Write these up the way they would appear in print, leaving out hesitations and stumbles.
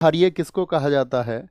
एकाहार्य किसको कहा जाता है?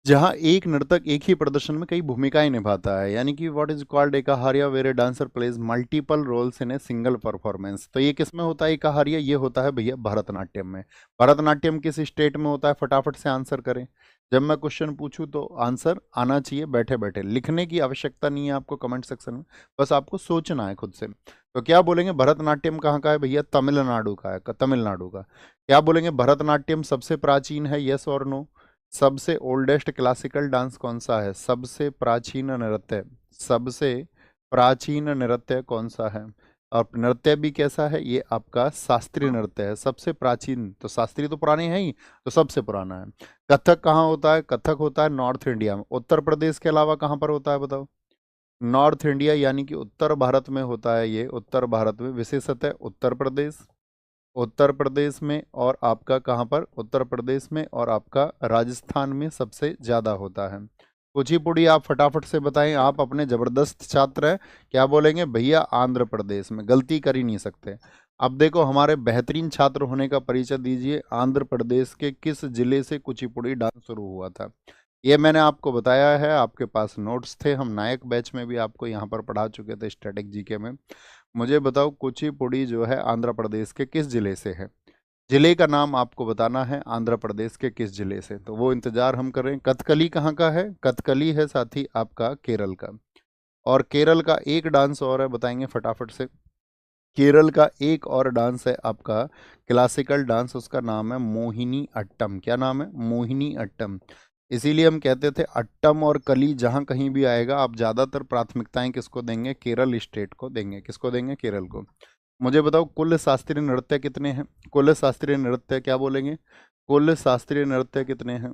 जहाँ एक नर्तक एक ही प्रदर्शन में कई भूमिकाएं निभाता है, यानी कि व्हाट इज कॉल्ड एकाहार्य, where a dancer plays multiple roles in a single performance. तो ये किस में होता है एकाहार्य? ये होता है भैया भरतनाट्यम में। भरतनाट्यम किस स्टेट में होता है? फटाफट से आंसर करें। जब मैं क्वेश्चन पूछूं तो आंसर आना चाहिए बैठे बैठे, लिखने की आवश्यकता नहीं है आपको कमेंट सेक्शन में, बस आपको सोचना है खुद से। तो क्या बोलेंगे भरतनाट्यम कहाँ का है भैया? तमिलनाडु का है, तमिलनाडु का। क्या बोलेंगे भरतनाट्यम सबसे प्राचीन है, यस और नो? सबसे ओल्डेस्ट क्लासिकल डांस कौन सा है? सबसे प्राचीन नृत्य, सबसे प्राचीन नृत्य कौन सा है? और नृत्य भी कैसा है? ये आपका शास्त्रीय नृत्य है, सबसे प्राचीन। तो शास्त्रीय तो पुराने हैं ही, तो सबसे पुराना है। कथक कहाँ होता है? कथक होता है नॉर्थ इंडिया में। उत्तर प्रदेश के अलावा कहाँ पर होता है बताओ? नॉर्थ इंडिया यानी कि उत्तर भारत में होता है ये, उत्तर भारत में, विशेषतः उत्तर प्रदेश, उत्तर प्रदेश में, और आपका कहाँ पर? उत्तर प्रदेश में और आपका राजस्थान में सबसे ज्यादा होता है। कुचिपुड़ी आप फटाफट से बताएं, आप अपने जबरदस्त छात्र हैं। क्या बोलेंगे भैया? आंध्र प्रदेश में। गलती कर ही नहीं सकते। अब देखो हमारे बेहतरीन छात्र होने का परिचय दीजिए। आंध्र प्रदेश के किस जिले से कुचिपुड़ी डांस शुरू हुआ था? ये मैंने आपको बताया है, आपके पास नोट्स थे, हम नायक बैच में भी आपको यहाँ पर पढ़ा चुके थे स्टैटिक जीके में। मुझे बताओ कुचिपुड़ी जो है आंध्र प्रदेश के किस जिले से है? जिले का नाम आपको बताना है, आंध्र प्रदेश के किस जिले से। तो वो इंतजार हम कर रहे हैं। कथकली कहाँ का है? कथकली है साथी आपका केरल का। और केरल का एक डांस और है, बताएंगे फटाफट से। केरल का एक और डांस है आपका क्लासिकल डांस, उसका नाम है मोहिनी अट्टम। क्या नाम है? मोहिनी अट्टम। इसीलिए हम कहते थे अट्टम और कली जहां कहीं भी आएगा आप ज्यादातर प्राथमिकताएं किसको देंगे? केरल स्टेट को देंगे। किसको देंगे? केरल को। मुझे बताओ कुल शास्त्रीय नृत्य कितने हैं? कुल शास्त्रीय नृत्य क्या बोलेंगे? कुल शास्त्रीय नृत्य कितने हैं?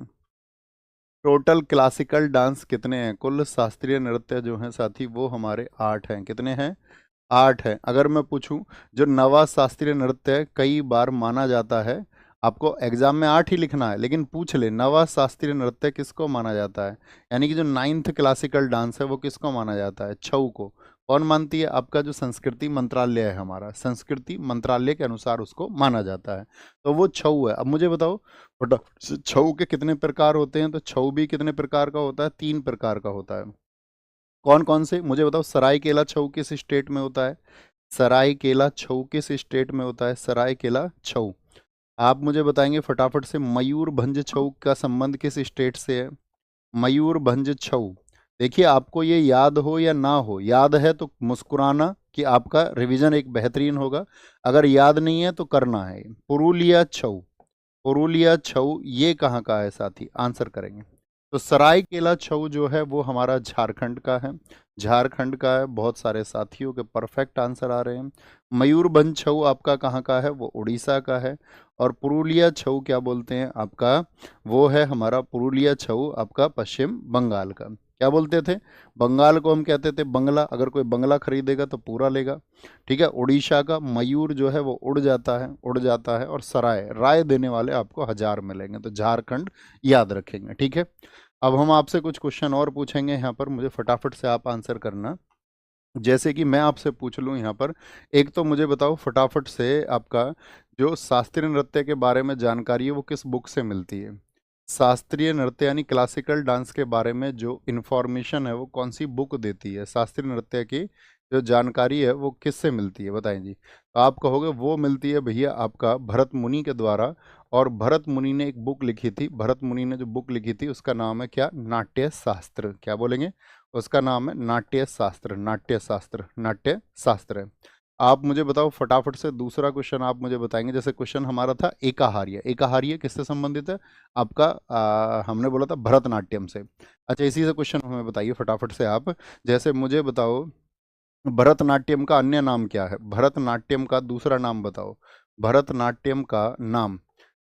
टोटल क्लासिकल डांस कितने हैं? कुल शास्त्रीय नृत्य जो हैं साथी वो हमारे 8 हैं। कितने हैं? 8 है। अगर मैं पूछूं जो नवा शास्त्रीय नृत्य कई बार माना जाता है, आपको एग्जाम में 8 ही लिखना है, लेकिन पूछ ले नवा शास्त्रीय नृत्य किसको माना जाता है, यानी कि जो 9th क्लासिकल डांस है वो किसको माना जाता है? छऊ को। कौन मानती है? आपका जो संस्कृति मंत्रालय है, हमारा संस्कृति मंत्रालय के अनुसार उसको माना जाता है। तो वो छऊ है। अब मुझे बताओ छऊ के कितने प्रकार होते हैं? तो छऊ भी कितने प्रकार का होता है? 3 प्रकार का होता है। कौन कौन से मुझे बताओ? सरायकेला छऊ किस स्टेट में होता है? सरायकेला छऊ किस स्टेट में होता है? सरायकेला छऊ। आप मुझे बताएंगे फटाफट से मयूरभंज छऊ का संबंध किस स्टेट से है? मयूरभंज छऊ। देखिए आपको ये याद हो या ना हो, याद है तो मुस्कुराना कि आपका रिवीजन एक बेहतरीन होगा, अगर याद नहीं है तो करना है। पुरुलिया छऊ, पुरुलिया छऊ ये कहाँ का है साथी? आंसर करेंगे। तो सरायकेला छऊ जो है वो हमारा झारखंड का है, झारखंड का है। बहुत सारे साथियों के परफेक्ट आंसर आ रहे हैं। मयूरभंज छऊ आपका कहाँ का है? वो उड़ीसा का है। और पुरुलिया छऊ क्या बोलते हैं आपका? वो है हमारा पुरुलिया छऊ आपका पश्चिम बंगाल का। क्या बोलते थे? बंगाल को हम कहते थे बंगला, अगर कोई बंगला खरीदेगा तो पूरा लेगा। ठीक है। उड़ीसा का मयूर जो है वो उड़ जाता है, उड़ जाता है। और सराय, राय देने वाले आपको 1000 मिलेंगे। तो झारखंड याद रखेंगे। ठीक है। अब हम आपसे कुछ क्वेश्चन और पूछेंगे यहाँ पर, मुझे फटाफट से आप आंसर करना। जैसे कि मैं आपसे पूछ लूँ यहाँ पर, एक तो मुझे बताओ फटाफट से आपका जो शास्त्रीय नृत्य के बारे में जानकारी है वो किस बुक से मिलती है? शास्त्रीय नृत्य यानी क्लासिकल डांस के बारे में जो इन्फॉर्मेशन है वो कौन सी बुक देती है? शास्त्रीय नृत्य की जो जानकारी है वो किससे मिलती है बताएं जी। तो आप कहोगे वो मिलती है भैया आपका भरत मुनि के द्वारा। और भरत मुनि ने एक बुक लिखी थी, भरत मुनि ने जो बुक लिखी थी उसका नाम है क्या? नाट्य शास्त्र। क्या बोलेंगे? उसका नाम है नाट्य शास्त्र, नाट्य शास्त्र, नाट्य शास्त्र है। आप मुझे बताओ फटाफट से दूसरा क्वेश्चन आप मुझे बताएंगे। जैसे क्वेश्चन हमारा था एकाहार्य, एकाहार्य किससे संबंधित है? आपका हमने बोला था भरतनाट्यम से। अच्छा इसी से क्वेश्चन हमें बताइए फटाफट से आप। जैसे मुझे बताओ भरतनाट्यम का अन्य नाम क्या है? भरतनाट्यम का दूसरा नाम बताओ। भरतनाट्यम का नाम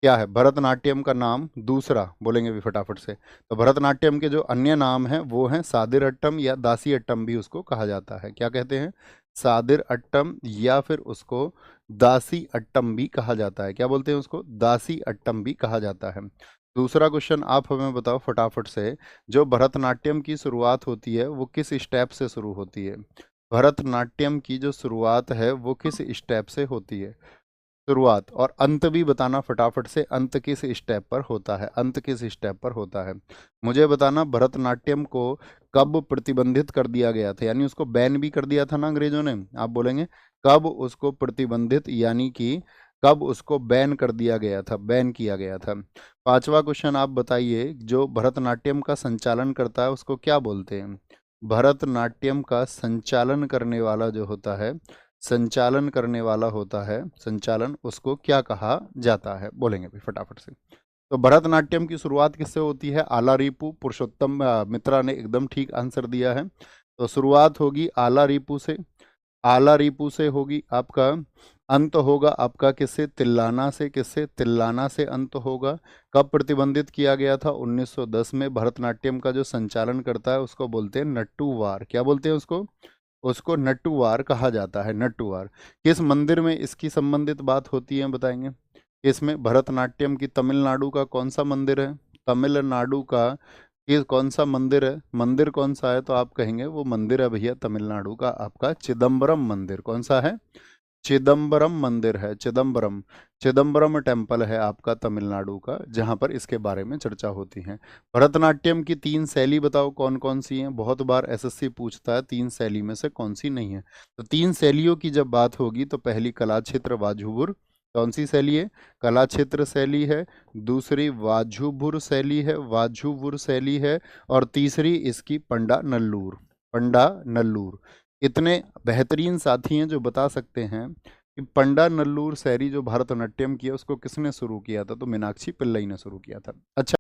क्या है? भरतनाट्यम का नाम दूसरा बोलेंगे भी फटाफट से। तो भरतनाट्यम के जो अन्य नाम हैं वो हैं सादिर अट्टम या दासी अट्टम भी उसको कहा जाता है। क्या कहते हैं? सादिर अट्टम या फिर उसको दासी अट्टम भी कहा जाता है। क्या बोलते हैं उसको? दासी अट्टम भी कहा जाता है। दूसरा क्वेश्चन आप हमें बताओ फटाफट से, जो भरतनाट्यम की शुरुआत होती है वो किस स्टेप से शुरू होती है? भरतनाट्यम की जो शुरुआत है वो किस स्टेप से होती है? शुरुआत और अंत भी बताना फटाफट से, अंत किस स्टेप पर होता है, अंत किस स्टेप पर होता है। मुझे बताना भरतनाट्यम को कब प्रतिबंधित कर दिया गया था, यानी उसको बैन भी कर दिया था ना अंग्रेजों ने। आप बोलेंगे कब उसको प्रतिबंधित, यानी कि कब उसको बैन कर दिया गया था, बैन किया गया था। पांचवा क्वेश्चन आप बताइए, जो भरतनाट्यम का संचालन करता है उसको क्या बोलते हैं। भरतनाट्यम का संचालन करने वाला जो होता है, संचालन करने वाला होता है, संचालन, उसको क्या कहा जाता है, बोलेंगे भाई फटाफट से। तो भरतनाट्यम की शुरुआत किससे होती है, आलारीपू। पुरुषोत्तम मित्रा ने एकदम ठीक आंसर दिया है। तो शुरुआत होगी आलारीपू से, आलारीपू से होगी आपका। अंत होगा आपका किससे, तिल्लाना से, किससे, तिल्लाना से अंत होगा। कब प्रतिबंधित किया गया था, 1910 में। भरतनाट्यम का जो संचालन करता है उसको बोलते हैं नट्टूवार। क्या बोलते हैं उसको, उसको नट्टूवार कहा जाता है, नट्टूवार। किस मंदिर में इसकी संबंधित बात होती है बताएंगे। इसमें भरतनाट्यम की तमिलनाडु का कौन सा मंदिर है, तमिलनाडु का ये कौन सा मंदिर है, मंदिर कौन सा है, तो आप कहेंगे वो मंदिर है भैया तमिलनाडु का आपका चिदम्बरम मंदिर। कौन सा है, चिदम्बरम मंदिर है, चिदम्बरम। चिदम्बरम टेम्पल है आपका तमिलनाडु का, जहाँ पर इसके बारे में चर्चा होती है। भरतनाट्यम की तीन शैली बताओ कौन कौन सी हैं, बहुत बार एसएससी पूछता है तीन शैली में से कौन सी नहीं है। तो तीन शैलियों की जब बात होगी तो पहली कला क्षेत्र वाजुबुर, कौन सी शैली है, कला क्षेत्र शैली है। दूसरी वाजुबुर शैली है, वाजुबुर शैली है। और तीसरी इसकी पंडा नल्लूर, पंडा नल्लूर। इतने बेहतरीन साथी हैं जो बता सकते हैं कि पंडा नल्लूर शैली जो भरतनाट्यम किया उसको किसने शुरू किया था, तो मीनाक्षी पिल्लई ने शुरू किया था। अच्छा,